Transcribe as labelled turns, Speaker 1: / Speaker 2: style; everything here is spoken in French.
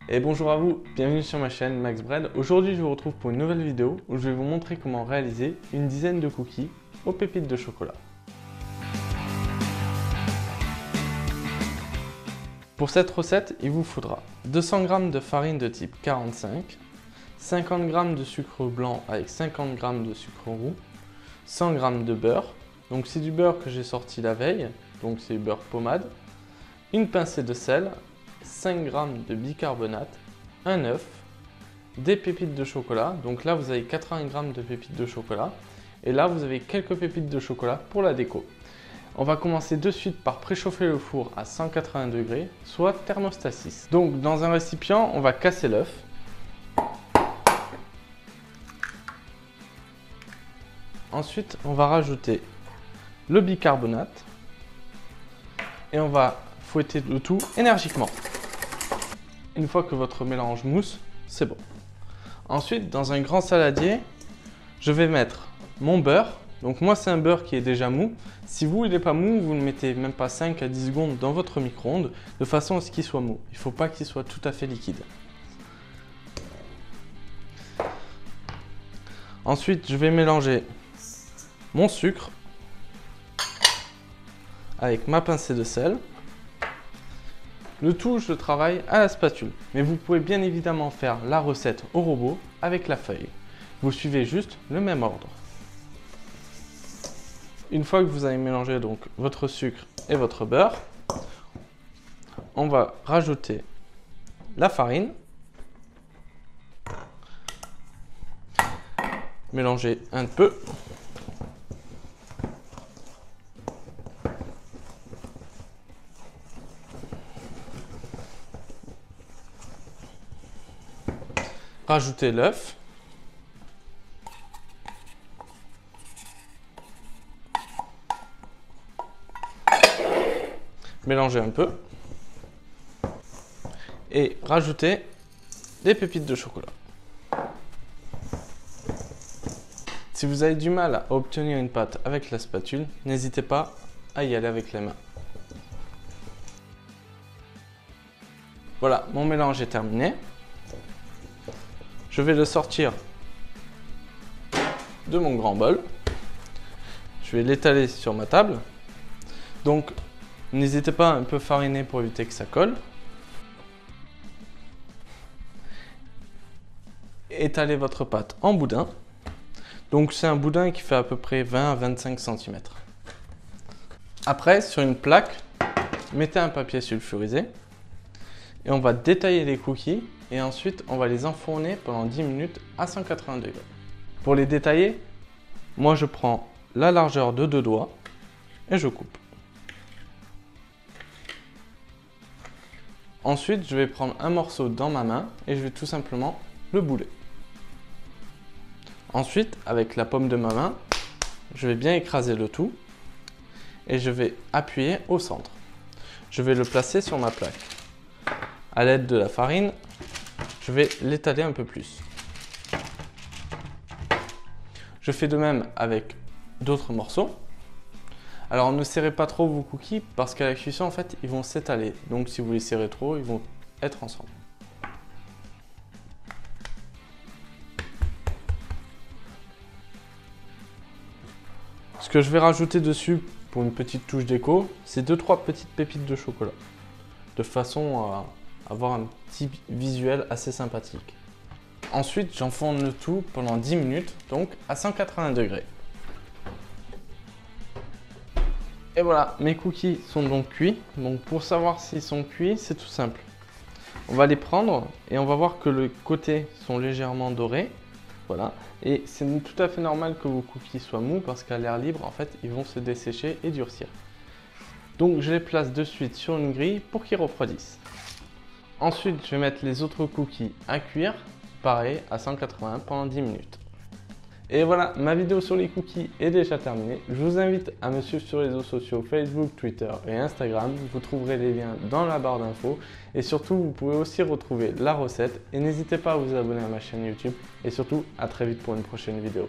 Speaker 1: Et bonjour à vous, bienvenue sur ma chaîne Max Bread. Aujourd'hui je vous retrouve pour une nouvelle vidéo où je vais vous montrer comment réaliser une dizaine de cookies aux pépites de chocolat. Pour cette recette, il vous faudra 200 g de farine de type 45, 50 g de sucre blanc avec 50 g de sucre roux, 100 g de beurre, donc c'est du beurre que j'ai sorti la veille, donc c'est beurre pommade, une pincée de sel, 5 g de bicarbonate, un œuf, des pépites de chocolat, donc là vous avez 80 g de pépites de chocolat, et là vous avez quelques pépites de chocolat pour la déco. On va commencer de suite par préchauffer le four à 180 degrés, soit thermostat 6. Donc dans un récipient, on va casser l'œuf. Ensuite, on va rajouter le bicarbonate et on va fouetter le tout énergiquement. Une fois que votre mélange mousse, c'est bon. Ensuite, dans un grand saladier, je vais mettre mon beurre. Donc moi, c'est un beurre qui est déjà mou. Si vous, il n'est pas mou, vous le mettez même pas 5 à 10 secondes dans votre micro-ondes de façon à ce qu'il soit mou. Il ne faut pas qu'il soit tout à fait liquide. Ensuite, je vais mélanger mon sucre avec ma pincée de sel. Le tout, je le travaille à la spatule. Mais vous pouvez bien évidemment faire la recette au robot avec la feuille. Vous suivez juste le même ordre. Une fois que vous avez mélangé donc votre sucre et votre beurre, on va rajouter la farine. Mélanger un peu. Rajouter l'œuf. Mélanger un peu. Et rajouter des pépites de chocolat. Si vous avez du mal à obtenir une pâte avec la spatule, n'hésitez pas à y aller avec les mains. Voilà, mon mélange est terminé. Je vais le sortir de mon grand bol. Je vais l'étaler sur ma table. Donc, n'hésitez pas à un peu fariner pour éviter que ça colle. Étalez votre pâte en boudin. Donc, c'est un boudin qui fait à peu près 20 à 25 cm. Après, sur une plaque, mettez un papier sulfurisé. Et on va détailler les cookies et ensuite on va les enfourner pendant 10 minutes à 180 degrés. Pour les détailler, moi je prends la largeur de 2 doigts et je coupe. Ensuite, je vais prendre un morceau dans ma main et je vais tout simplement le bouler. Ensuite, avec la paume de ma main, je vais bien écraser le tout et je vais appuyer au centre. Je vais le placer sur ma plaque. À l'aide de la farine, je vais l'étaler un peu plus. Je fais de même avec d'autres morceaux. Alors ne serrez pas trop vos cookies parce qu'à la cuisson, en fait, ils vont s'étaler. Donc si vous les serrez trop, ils vont être ensemble. Ce que je vais rajouter dessus pour une petite touche déco, c'est 2-3 petites pépites de chocolat. De façon à avoir un petit visuel assez sympathique. Ensuite, j'enfourne le tout pendant 10 minutes, donc à 180 degrés. Et voilà, mes cookies sont donc cuits. Donc pour savoir s'ils sont cuits, c'est tout simple. On va les prendre et on va voir que les côtés sont légèrement dorés. Voilà. Et c'est tout à fait normal que vos cookies soient mous parce qu'à l'air libre, en fait, ils vont se dessécher et durcir. Donc je les place de suite sur une grille pour qu'ils refroidissent. Ensuite, je vais mettre les autres cookies à cuire, pareil, à 180 pendant 10 minutes. Et voilà, ma vidéo sur les cookies est déjà terminée. Je vous invite à me suivre sur les réseaux sociaux Facebook, Twitter et Instagram. Vous trouverez les liens dans la barre d'infos. Et surtout, vous pouvez aussi retrouver la recette. Et n'hésitez pas à vous abonner à ma chaîne YouTube. Et surtout, à très vite pour une prochaine vidéo.